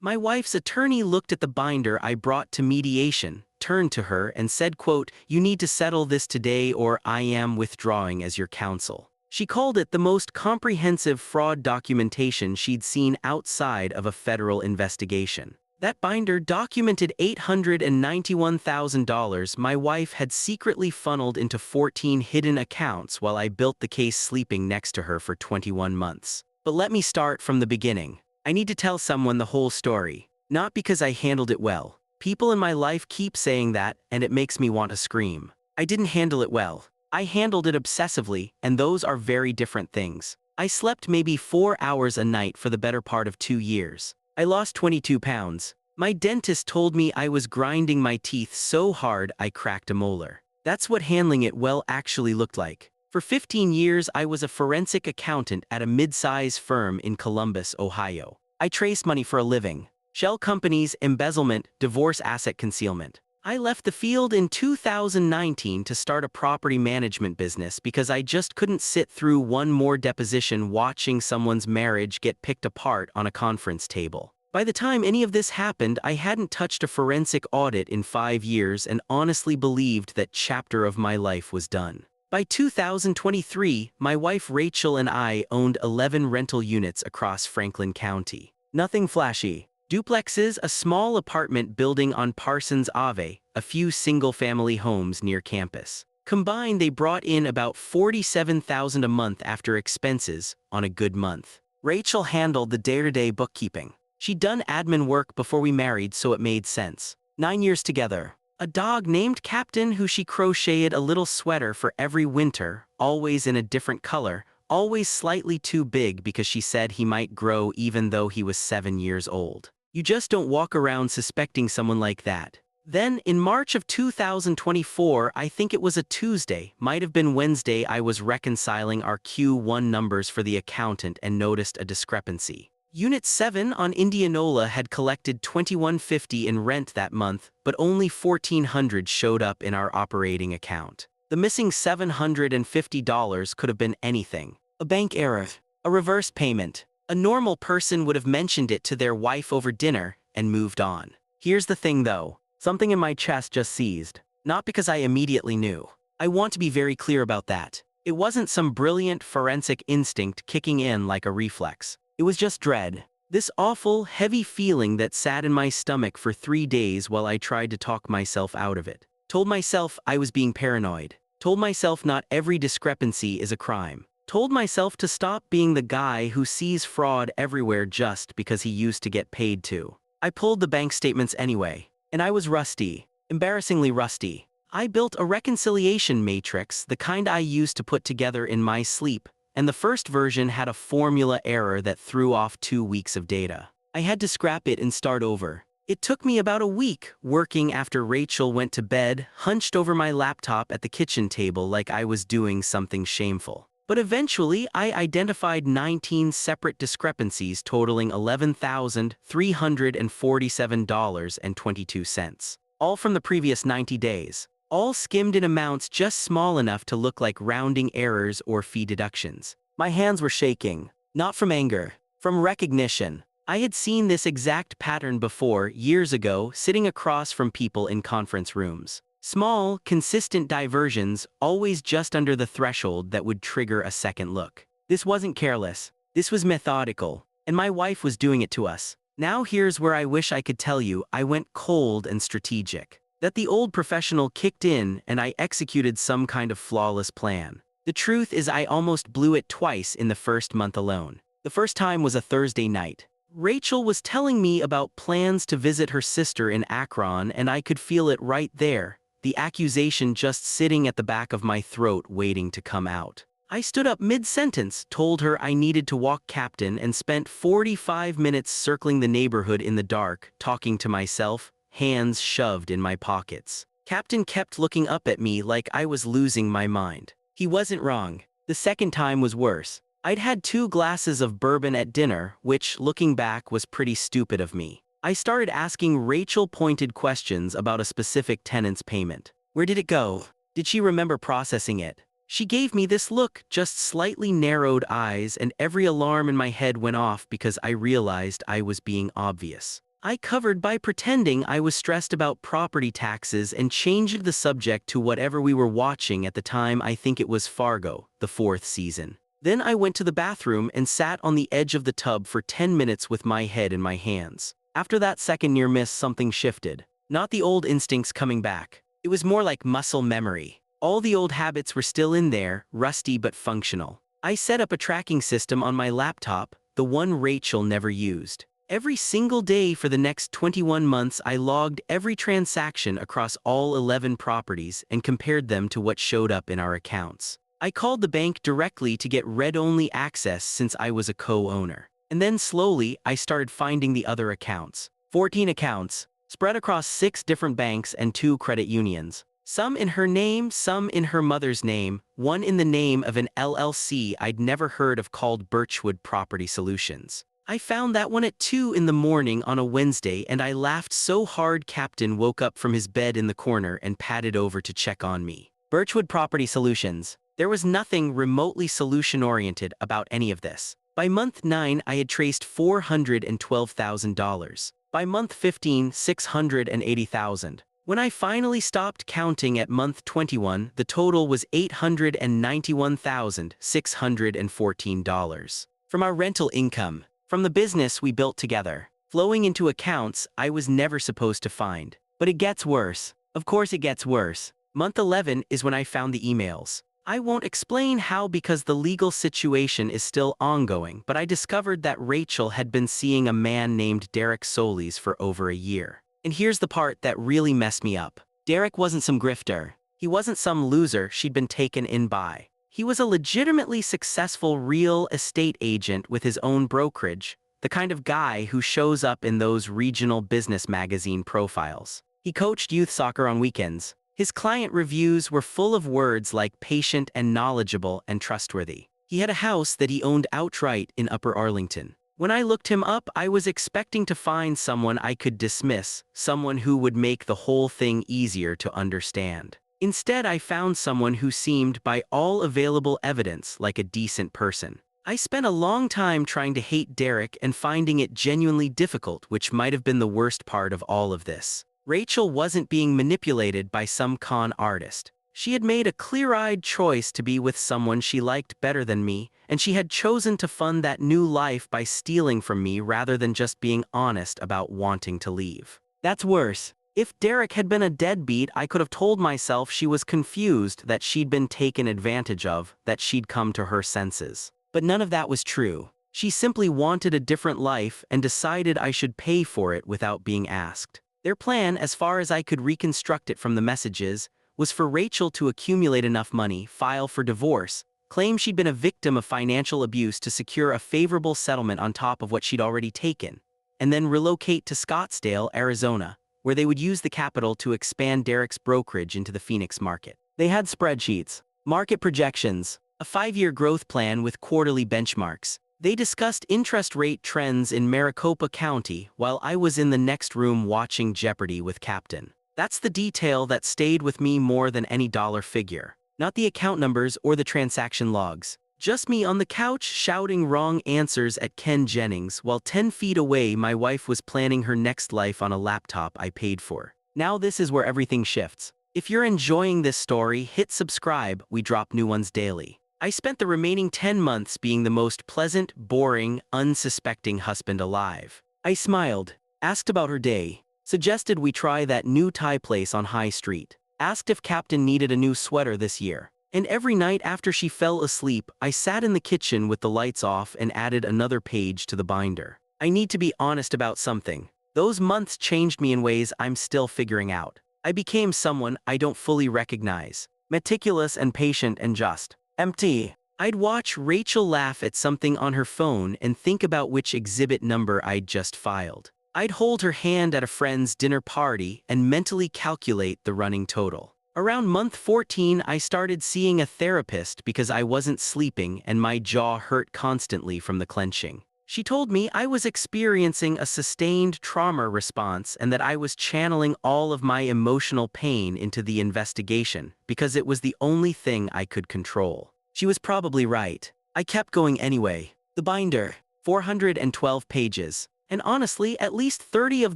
My wife's attorney looked at the binder I brought to mediation, turned to her and said, quote, "You need to settle this today or I am withdrawing as your counsel." She called it the most comprehensive fraud documentation she'd seen outside of a federal investigation. That binder documented $891,000 my wife had secretly funneled into 14 hidden accounts while I built the case sleeping next to her for 21 months. But let me start from the beginning. I need to tell someone the whole story. Not because I handled it well. People in my life keep saying that, and it makes me want to scream. I didn't handle it well. I handled it obsessively, and those are very different things. I slept maybe 4 hours a night for the better part of 2 years. I lost 22 pounds. My dentist told me I was grinding my teeth so hard I cracked a molar. That's what handling it well actually looked like. For 15 years, I was a forensic accountant at a mid-size firm in Columbus, Ohio. I traced money for a living. Shell companies, embezzlement, divorce asset concealment. I left the field in 2019 to start a property management business because I just couldn't sit through one more deposition watching someone's marriage get picked apart on a conference table. By the time any of this happened, I hadn't touched a forensic audit in 5 years and honestly believed that chapter of my life was done. By 2023, my wife Rachel and I owned 11 rental units across Franklin County. Nothing flashy. Duplexes, a small apartment building on Parsons Ave, a few single-family homes near campus. Combined, they brought in about $47,000 a month after expenses on a good month. Rachel handled the day-to-day bookkeeping. She'd done admin work before we married, so it made sense. 9 years together. A dog named Captain who she crocheted a little sweater for every winter, always in a different color, always slightly too big because she said he might grow even though he was 7 years old. You just don't walk around suspecting someone like that. Then, in March of 2024, I think it was a Tuesday, might have been Wednesday, I was reconciling our Q1 numbers for the accountant and noticed a discrepancy. Unit 7 on Indianola had collected $2,150 in rent that month, but only $1,400 showed up in our operating account. The missing $750 could have been anything. A bank error, a reverse payment. A normal person would have mentioned it to their wife over dinner and moved on. Here's the thing though, something in my chest just seized. Not because I immediately knew. I want to be very clear about that. It wasn't some brilliant forensic instinct kicking in like a reflex. It was just dread. This awful, heavy feeling that sat in my stomach for 3 days while I tried to talk myself out of it. Told myself I was being paranoid. Told myself not every discrepancy is a crime. Told myself to stop being the guy who sees fraud everywhere just because he used to get paid to. I pulled the bank statements anyway, and I was rusty. Embarrassingly rusty. I built a reconciliation matrix, the kind I used to put together in my sleep, and the first version had a formula error that threw off 2 weeks of data. I had to scrap it and start over. It took me about a week, working after Rachel went to bed, hunched over my laptop at the kitchen table like I was doing something shameful. But eventually, I identified 19 separate discrepancies totaling $11,347.22. All from the previous 90 days. All skimmed in amounts just small enough to look like rounding errors or fee deductions. My hands were shaking. Not from anger. From recognition. I had seen this exact pattern before, years ago, sitting across from people in conference rooms. Small, consistent diversions, always just under the threshold that would trigger a second look. This wasn't careless. This was methodical. And my wife was doing it to us. Now here's where I wish I could tell you I went cold and strategic. That the old professional kicked in and I executed some kind of flawless plan. The truth is I almost blew it twice in the first month alone. The first time was a Thursday night. Rachel was telling me about plans to visit her sister in Akron and I could feel it right there, the accusation just sitting at the back of my throat waiting to come out. I stood up mid-sentence, told her I needed to walk Captain and spent 45 minutes circling the neighborhood in the dark, talking to myself, hands shoved in my pockets. Captain kept looking up at me like I was losing my mind. He wasn't wrong. The second time was worse. I'd had 2 glasses of bourbon at dinner, which, looking back, was pretty stupid of me. I started asking Rachel pointed questions about a specific tenant's payment. Where did it go? Did she remember processing it? She gave me this look, just slightly narrowed eyes, and every alarm in my head went off because I realized I was being obvious. I covered by pretending I was stressed about property taxes and changed the subject to whatever we were watching at the time. I think it was Fargo, the fourth season. Then I went to the bathroom and sat on the edge of the tub for 10 minutes with my head in my hands. After that second near miss, something shifted. Not the old instincts coming back. It was more like muscle memory. All the old habits were still in there, rusty but functional. I set up a tracking system on my laptop, the one Rachel never used. Every single day for the next 21 months, I logged every transaction across all 11 properties and compared them to what showed up in our accounts. I called the bank directly to get read-only access since I was a co-owner. And then slowly, I started finding the other accounts. 14 accounts, spread across 6 different banks and 2 credit unions. Some in her name, some in her mother's name, one in the name of an LLC I'd never heard of called Birchwood Property Solutions. I found that one at 2 in the morning on a Wednesday, and I laughed so hard Captain woke up from his bed in the corner and padded over to check on me. Birchwood Property Solutions. There was nothing remotely solution-oriented about any of this. By month 9, I had traced $412,000. By month 15, $680,000. When I finally stopped counting at month 21, the total was $891,614. From our rental income, from the business we built together, flowing into accounts I was never supposed to find. But it gets worse. Of course it gets worse. Month 11 is when I found the emails. I won't explain how because the legal situation is still ongoing, but I discovered that Rachel had been seeing a man named Derek Solis for over a year. And here's the part that really messed me up. Derek wasn't some grifter. He wasn't some loser she'd been taken in by. He was a legitimately successful real estate agent with his own brokerage, the kind of guy who shows up in those regional business magazine profiles. He coached youth soccer on weekends. His client reviews were full of words like patient and knowledgeable and trustworthy. He had a house that he owned outright in Upper Arlington. When I looked him up, I was expecting to find someone I could dismiss, someone who would make the whole thing easier to understand. Instead, I found someone who seemed, by all available evidence, like a decent person. I spent a long time trying to hate Derek and finding it genuinely difficult, which might have been the worst part of all of this. Rachel wasn't being manipulated by some con artist. She had made a clear-eyed choice to be with someone she liked better than me, and she had chosen to fund that new life by stealing from me rather than just being honest about wanting to leave. That's worse. If Derek had been a deadbeat, I could have told myself she was confused, that she'd been taken advantage of, that she'd come to her senses. But none of that was true. She simply wanted a different life and decided I should pay for it without being asked. Their plan, as far as I could reconstruct it from the messages, was for Rachel to accumulate enough money, file for divorce, claim she'd been a victim of financial abuse to secure a favorable settlement on top of what she'd already taken, and then relocate to Scottsdale, Arizona, where they would use the capital to expand Derek's brokerage into the Phoenix market. They had spreadsheets, market projections, a 5-year growth plan with quarterly benchmarks. They discussed interest rate trends in Maricopa County while I was in the next room watching Jeopardy with Captain. That's the detail that stayed with me more than any dollar figure. Not the account numbers or the transaction logs. Just me on the couch shouting wrong answers at Ken Jennings while 10 feet away my wife was planning her next life on a laptop I paid for. Now this is where everything shifts. If you're enjoying this story, hit subscribe. We drop new ones daily. I spent the remaining 10 months being the most pleasant, boring, unsuspecting husband alive. I smiled, asked about her day, suggested we try that new Thai place on High Street, asked if Captain needed a new sweater this year. And every night after she fell asleep, I sat in the kitchen with the lights off and added another page to the binder. I need to be honest about something. Those months changed me in ways I'm still figuring out. I became someone I don't fully recognize. Meticulous and patient and just empty. I'd watch Rachel laugh at something on her phone and think about which exhibit number I'd just filed. I'd hold her hand at a friend's dinner party and mentally calculate the running total. Around month 14, I started seeing a therapist because I wasn't sleeping and my jaw hurt constantly from the clenching. She told me I was experiencing a sustained trauma response and that I was channeling all of my emotional pain into the investigation because it was the only thing I could control. She was probably right. I kept going anyway. The binder, 412 pages, And honestly, at least 30 of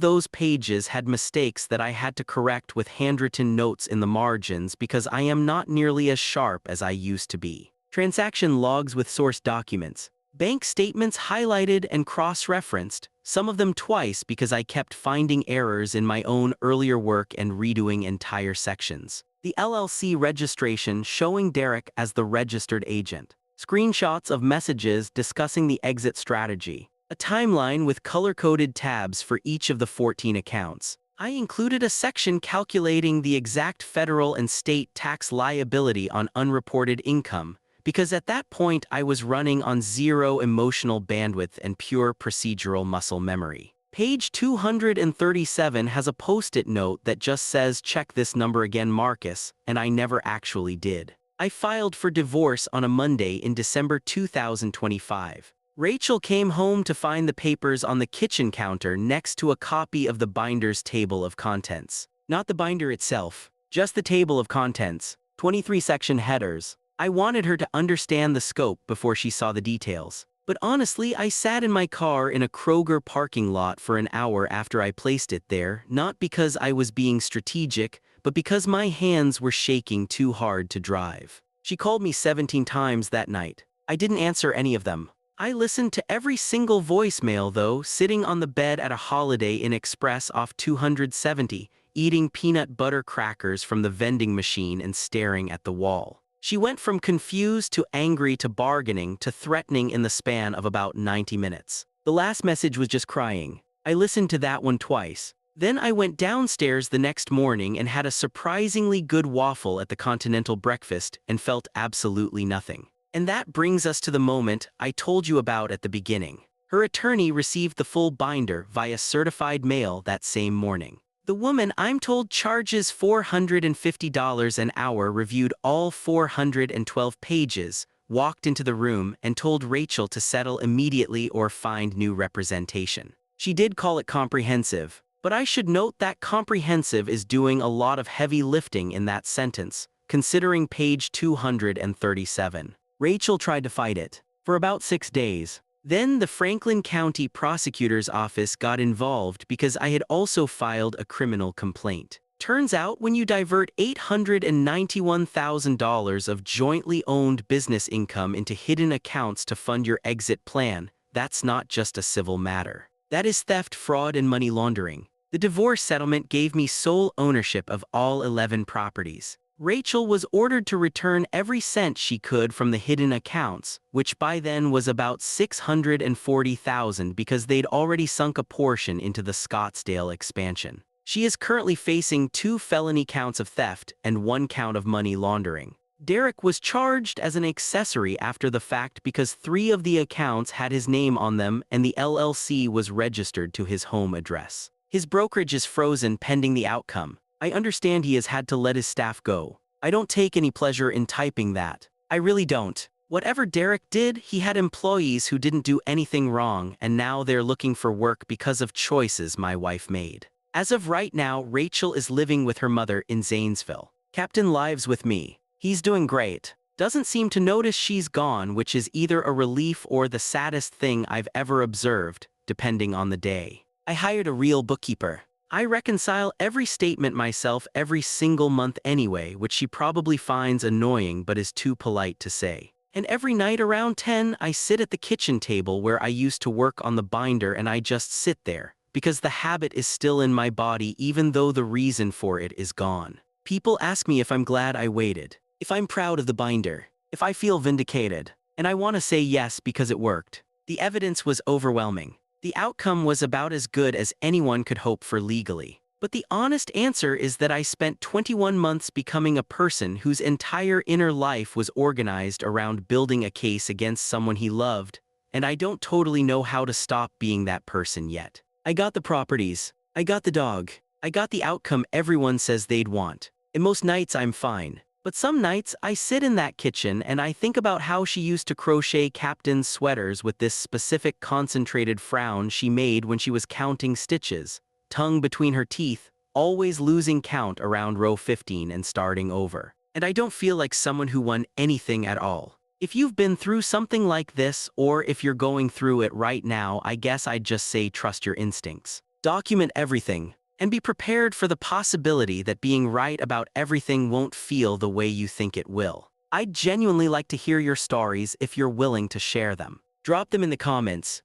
those pages had mistakes that I had to correct with handwritten notes in the margins because I am not nearly as sharp as I used to be. Transaction logs with source documents. Bank statements highlighted and cross-referenced, some of them twice because I kept finding errors in my own earlier work and redoing entire sections. The LLC registration showing Derek as the registered agent. Screenshots of messages discussing the exit strategy. A timeline with color-coded tabs for each of the 14 accounts. I included a section calculating the exact federal and state tax liability on unreported income, because at that point I was running on zero emotional bandwidth and pure procedural muscle memory. Page 237 has a post-it note that just says check this number again Marcus, and I never actually did. I filed for divorce on a Monday in December 2025. Rachel came home to find the papers on the kitchen counter next to a copy of the binder's table of contents. Not the binder itself, just the table of contents, 23 section headers. I wanted her to understand the scope before she saw the details. But honestly, I sat in my car in a Kroger parking lot for an hour after I placed it there, not because I was being strategic, but because my hands were shaking too hard to drive. She called me 17 times that night. I didn't answer any of them. I listened to every single voicemail though, sitting on the bed at a Holiday Inn Express off 270, eating peanut butter crackers from the vending machine and staring at the wall. She went from confused to angry to bargaining to threatening in the span of about 90 minutes. The last message was just crying. I listened to that one twice. Then I went downstairs the next morning and had a surprisingly good waffle at the Continental breakfast and felt absolutely nothing. And that brings us to the moment I told you about at the beginning. Her attorney received the full binder via certified mail that same morning. The woman I'm told charges $450 an hour reviewed all 412 pages, walked into the room and told Rachel to settle immediately or find new representation. She did call it comprehensive, but I should note that comprehensive is doing a lot of heavy lifting in that sentence, considering page 237. Rachel tried to fight it for about 6 days. Then the Franklin County Prosecutor's Office got involved because I had also filed a criminal complaint. Turns out when you divert $891,000 of jointly owned business income into hidden accounts to fund your exit plan, that's not just a civil matter. That is theft, fraud, and money laundering. The divorce settlement gave me sole ownership of all 11 properties. Rachel was ordered to return every cent she could from the hidden accounts, which by then was about $640,000 because they'd already sunk a portion into the Scottsdale expansion. She is currently facing 2 felony counts of theft and 1 count of money laundering. Derek was charged as an accessory after the fact because 3 of the accounts had his name on them and the LLC was registered to his home address. His brokerage is frozen pending the outcome. I understand he has had to let his staff go. I don't take any pleasure in typing that. I really don't. Whatever Derek did, he had employees who didn't do anything wrong, and now they're looking for work because of choices my wife made. As of right now, Rachel is living with her mother in Zanesville. Captain lives with me. He's doing great. Doesn't seem to notice she's gone, which is either a relief or the saddest thing I've ever observed, depending on the day. I hired a real bookkeeper. I reconcile every statement myself every single month anyway, which she probably finds annoying but is too polite to say. And every night around 10, I sit at the kitchen table where I used to work on the binder and I just sit there, because the habit is still in my body even though the reason for it is gone. People ask me if I'm glad I waited, if I'm proud of the binder, if I feel vindicated, and I want to say yes because it worked. The evidence was overwhelming. The outcome was about as good as anyone could hope for legally. But the honest answer is that I spent 21 months becoming a person whose entire inner life was organized around building a case against someone he loved, and I don't totally know how to stop being that person yet. I got the properties, I got the dog, I got the outcome everyone says they'd want. And most nights I'm fine. But some nights I sit in that kitchen and I think about how she used to crochet captain's sweaters with this specific concentrated frown she made when she was counting stitches, tongue between her teeth, always losing count around row 15 and starting over. And I don't feel like someone who won anything at all. If you've been through something like this, or if you're going through it right now, I guess I'd just say trust your instincts. Document everything, and be prepared for the possibility that being right about everything won't feel the way you think it will. I'd genuinely like to hear your stories if you're willing to share them. Drop them in the comments.